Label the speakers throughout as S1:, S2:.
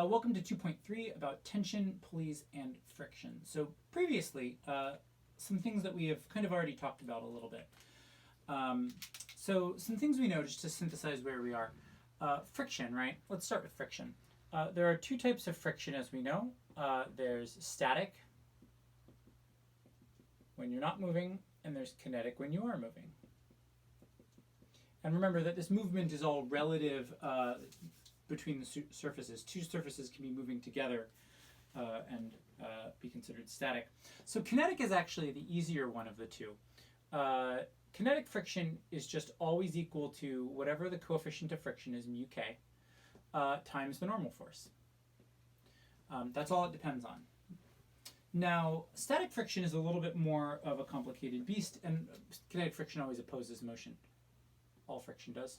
S1: Welcome to 2.3 about tension, pulleys, and friction. So previously, some things that we have kind of already talked about a little bit. So some things we know just to synthesize where we are. Friction, right? Let's start with friction. There are two types of friction as we know. There's static when you're not moving, and there's kinetic when you are moving. And remember that this movement is all relative between the surfaces. Two surfaces can be moving together and be considered static. So kinetic is actually the easier one of the two. Kinetic friction is just always equal to whatever the coefficient of friction is, mu k, times the normal force. That's all it depends on. Now, static friction is a little bit more of a complicated beast, and kinetic friction always opposes motion. All friction does.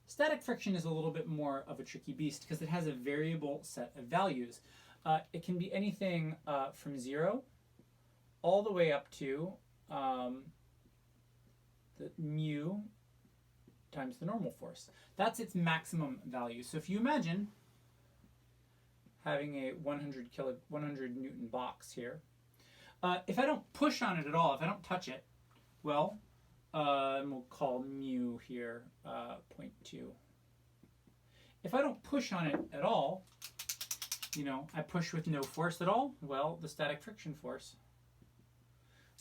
S1: Static friction is a little bit more of a tricky beast because it has a variable set of values. It can be anything from 0 all the way up to the mu times the normal force. That's its maximum value. So if you imagine having a 100 Newton box here, if I don't push on it at all, if I don't touch it, well, and we'll call mu here 0.2. If I don't push on it at all, I push with no force at all, well, the static friction force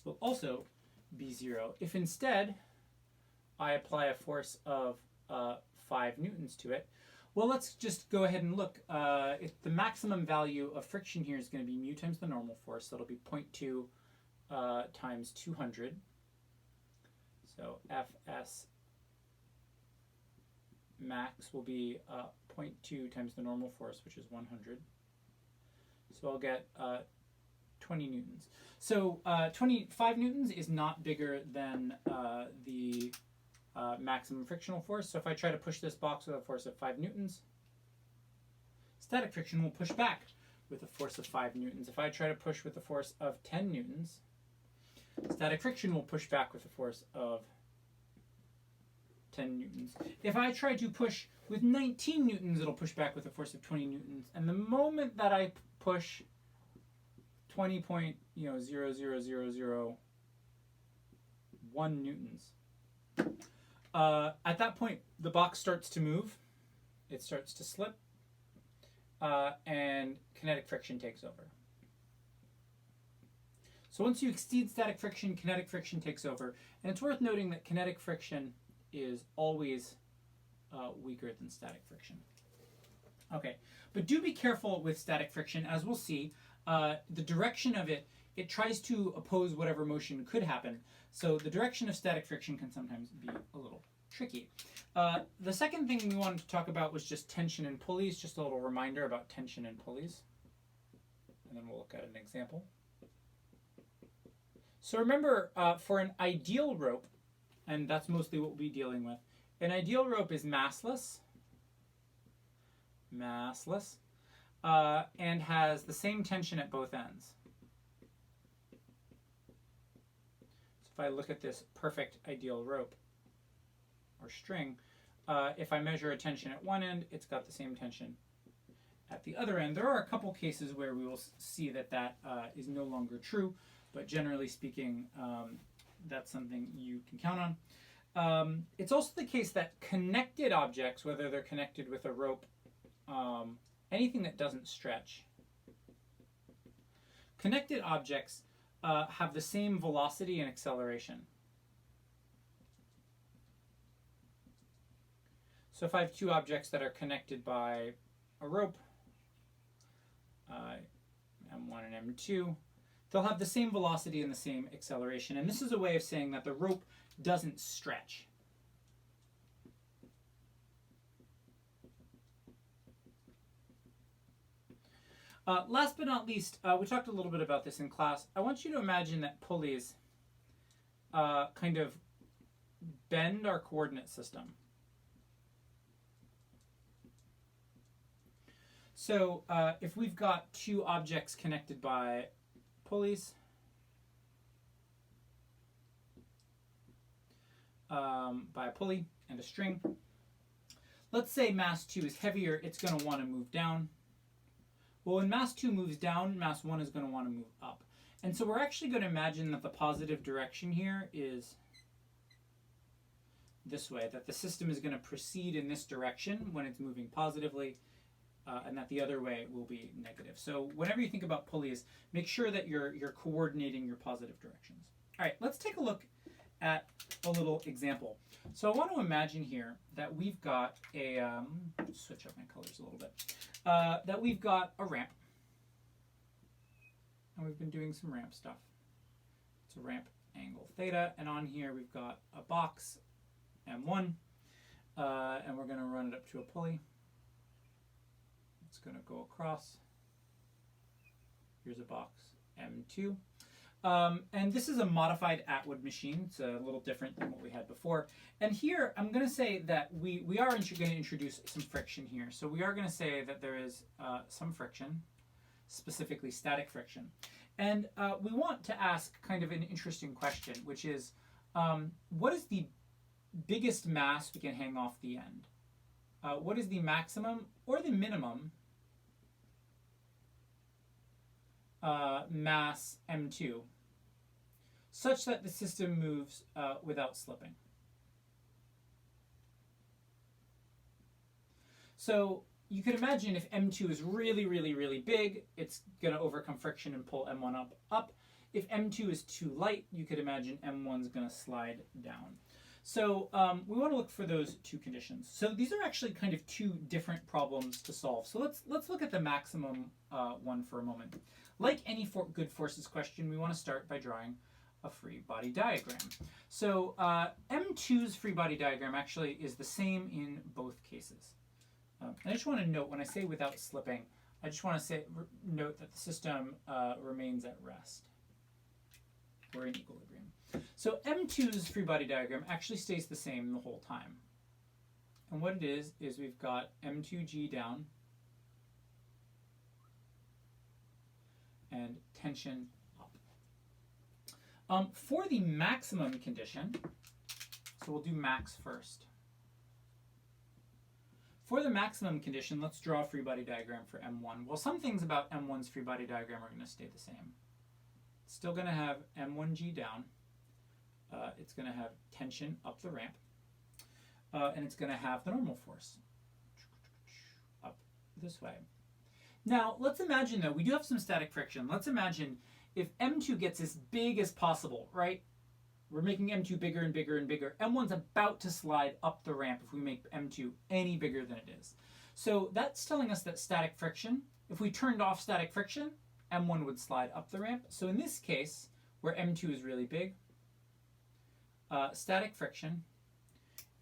S1: will also be 0. If instead I apply a force of 5 newtons to it, well, let's just go ahead and look. If the maximum value of friction here is going to be mu times the normal force, so it'll be 0.2 times 200. So Fs max will be 0.2 times the normal force, which is 100. So I'll get 20 newtons. So 25 newtons is not bigger than the maximum frictional force. So if I try to push this box with a force of 5 newtons, static friction will push back with a force of 5 newtons. If I try to push with a force of 10 newtons, static friction will push back with a force of 10 newtons. If I try to push with 19 newtons, it'll push back with a force of 20 newtons. And the moment that I push 20.00001 newtons, at that point, the box starts to move. It starts to slip, and kinetic friction takes over. So once you exceed static friction, kinetic friction takes over. And it's worth noting that kinetic friction is always weaker than static friction. Okay, but do be careful with static friction. As we'll see, the direction of it tries to oppose whatever motion could happen. So the direction of static friction can sometimes be a little tricky. The second thing we wanted to talk about was just tension and pulleys, just a little reminder about tension and pulleys. And then we'll look at an example. So remember, for an ideal rope, and that's mostly what we'll be dealing with, an ideal rope is massless, and has the same tension at both ends. So if I look at this perfect ideal rope or string, if I measure a tension at one end, it's got the same tension at the other end. There are a couple cases where we will see that is no longer true, but generally speaking, that's something you can count on. It's also the case that connected objects, whether they're connected with a rope, anything that doesn't stretch, connected objects have the same velocity and acceleration. So if I have two objects that are connected by a rope, M1 and M2, they'll have the same velocity and the same acceleration. And this is a way of saying that the rope doesn't stretch. Last but not least, we talked a little bit about this in class. I want you to imagine that pulleys kind of bend our coordinate system. So if we've got two objects connected by pulleys, by a pulley and a string, let's say mass 2 is heavier, it's going to want to move down. Well, when mass 2 moves down, mass 1 is going to want to move up. And so we're actually going to imagine that the positive direction here is this way, that the system is going to proceed in this direction when it's moving positively, and that the other way will be negative. So whenever you think about pulleys, make sure that you're coordinating your positive directions. All right, let's take a look at a little example. So I want to imagine here that we've got a, switch up my colors a little bit, that we've got a ramp. And we've been doing some ramp stuff. It's a ramp angle theta, and on here we've got a box, M1, and we're going to run it up to a pulley. It's going to go across. Here's a box, M2. And this is a modified Atwood machine. It's a little different than what we had before. And here, I'm going to say that we are going to introduce some friction here. So we are going to say that there is some friction, specifically static friction. And we want to ask kind of an interesting question, which is, what is the biggest mass we can hang off the end? What is the maximum or the minimum mass M2 such that the system moves without slipping? So you could imagine if M2 is really, really, really big, it's going to overcome friction and pull M1 up. If M2 is too light, you could imagine M1 is going to slide down. So we want to look for those two conditions. So these are actually kind of two different problems to solve. So let's look at the maximum one for a moment. Like any good forces question, we want to start by drawing a free body diagram. So M2's free body diagram actually is the same in both cases. I just want to note, when I say without slipping, I just want to note that the system remains at rest. We're in equilibrium. So M2's free body diagram actually stays the same the whole time. And what it is we've got M2G down and tension up. For the maximum condition, so we'll do max first. For the maximum condition, let's draw a free body diagram for M1. Well, some things about M1's free body diagram are going to stay the same. It's still going to have M1G down. It's going to have tension up the ramp. And it's going to have the normal force up this way. Now, let's imagine, though, we do have some static friction. Let's imagine if M2 gets as big as possible, right? We're making M2 bigger and bigger and bigger. M1's about to slide up the ramp if we make M2 any bigger than it is. So that's telling us that static friction, if we turned off static friction, M1 would slide up the ramp. So in this case, where M2 is really big, static friction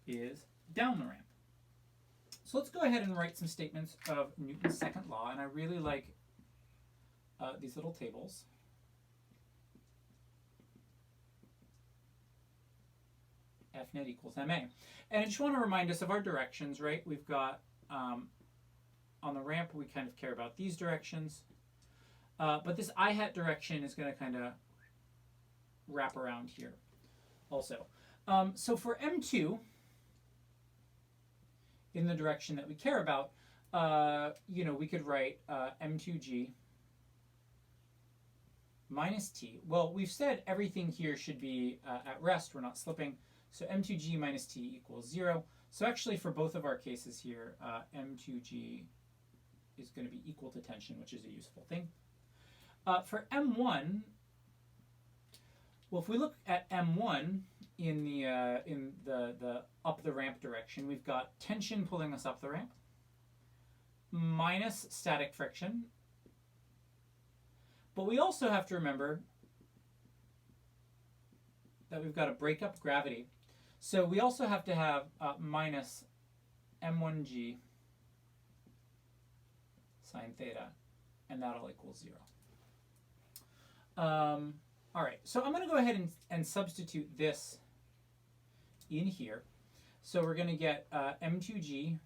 S1: is down the ramp. So let's go ahead and write some statements of Newton's second law. And I really like these little tables. F net equals ma. And I just want to remind us of our directions, right? We've got, on the ramp, we kind of care about these directions. But this I hat direction is going to kind of wrap around here also. So for M2, in the direction that we care about, we could write M2G minus T. Well, we've said everything here should be at rest. We're not slipping. So M2G minus T equals 0. So actually, for both of our cases here, M2G is going to be equal to tension, which is a useful thing. For M1, well, if we look at M1 in the up the ramp direction, we've got tension pulling us up the ramp minus static friction. But we also have to remember that we've got to break up gravity. So we also have to have minus M1G sine theta, and that all equals 0. All right, so I'm going to go ahead and substitute this in here. So we're going to get M2G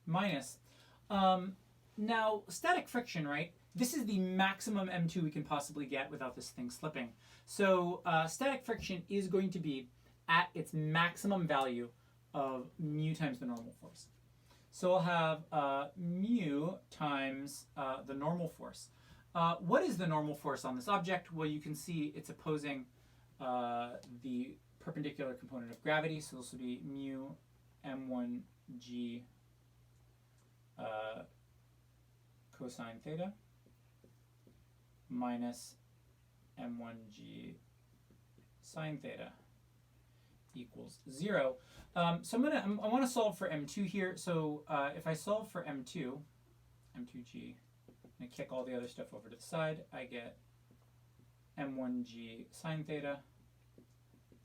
S1: minus. Now, static friction, right? This is the maximum M2 we can possibly get without this thing slipping. So static friction is going to be at its maximum value of mu times the normal force. So I'll have mu times the normal force. What is the normal force on this object? Well, you can see it's opposing the perpendicular component of gravity. So this will be mu m1g cosine theta minus m1g sine theta equals 0. So I want to solve for m2 here. So if I solve for m2, m2g, and kick all the other stuff over to the side, I get m1g sine theta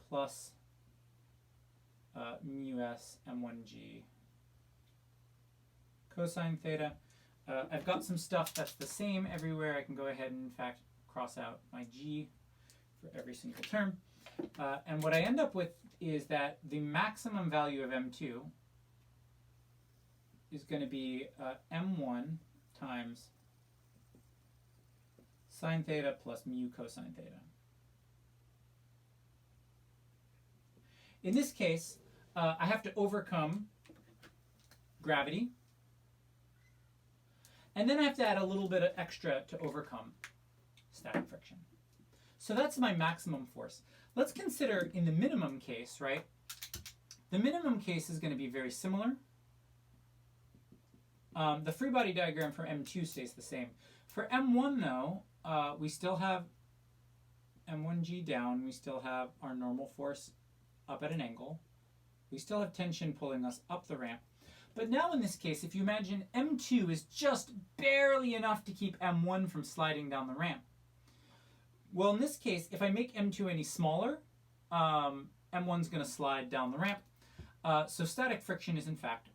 S1: plus mu s m1g cosine theta. I've got some stuff that's the same everywhere. I can go ahead and, in fact, cross out my g for every single term. And what I end up with is that the maximum value of m2 is going to be m1 times sine theta plus mu cosine theta. In this case, I have to overcome gravity, and then I have to add a little bit of extra to overcome static friction. So that's my maximum force. Let's consider in the minimum case, right? The minimum case is going to be very similar. The free body diagram for M2 stays the same. For M1, though, we still have M1G down. We still have our normal force up at an angle. We still have tension pulling us up the ramp. But now in this case, if you imagine M2 is just barely enough to keep M1 from sliding down the ramp. Well, in this case, if I make M2 any smaller, M1's going to slide down the ramp. So static friction is, in fact,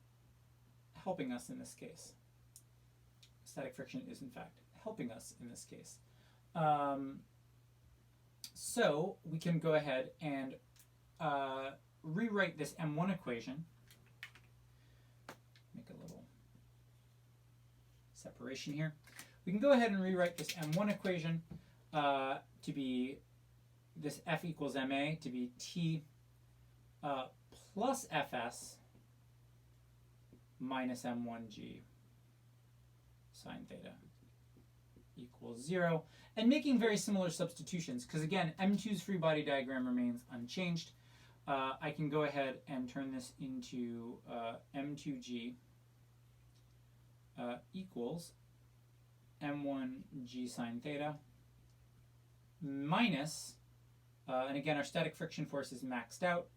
S1: helping us in this case. Static friction is, in fact, helping us in this case. So we can go ahead and rewrite this M1 equation. Make a little separation here. We can go ahead and rewrite this M1 equation to be this F equals MA to be T plus Fs minus M1G sine theta equals 0. And making very similar substitutions, because again, M2's free body diagram remains unchanged. I can go ahead and turn this into M2G equals M1G sine theta minus, and again, our static friction force is maxed out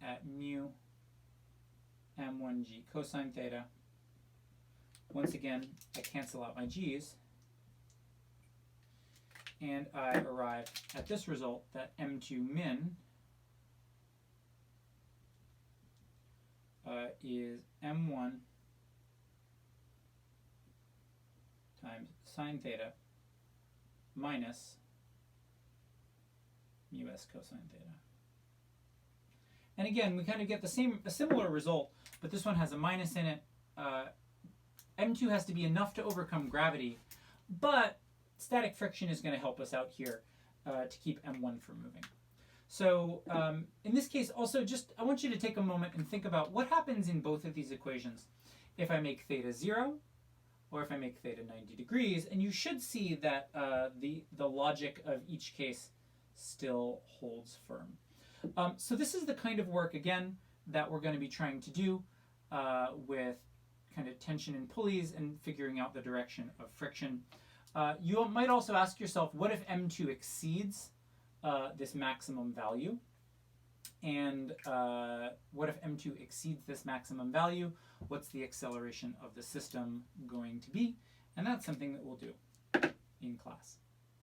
S1: at mu M1G cosine theta. Once again, I cancel out my G's, and I arrive at this result that M2 min is M1 times sine theta minus mu s cosine theta. And again, we kind of get a similar result, but this one has a minus in it. M2 has to be enough to overcome gravity, but static friction is going to help us out here to keep M1 from moving. So in this case, also, I want you to take a moment and think about what happens in both of these equations if I make theta 0 or if I make theta 90 degrees, and you should see that the logic of each case still holds firm. So this is the kind of work, again, that we're going to be trying to do with kind of tension and pulleys and figuring out the direction of friction. You might also ask yourself, what if M2 exceeds this maximum value? And what if M2 exceeds this maximum value? What's the acceleration of the system going to be? And that's something that we'll do in class.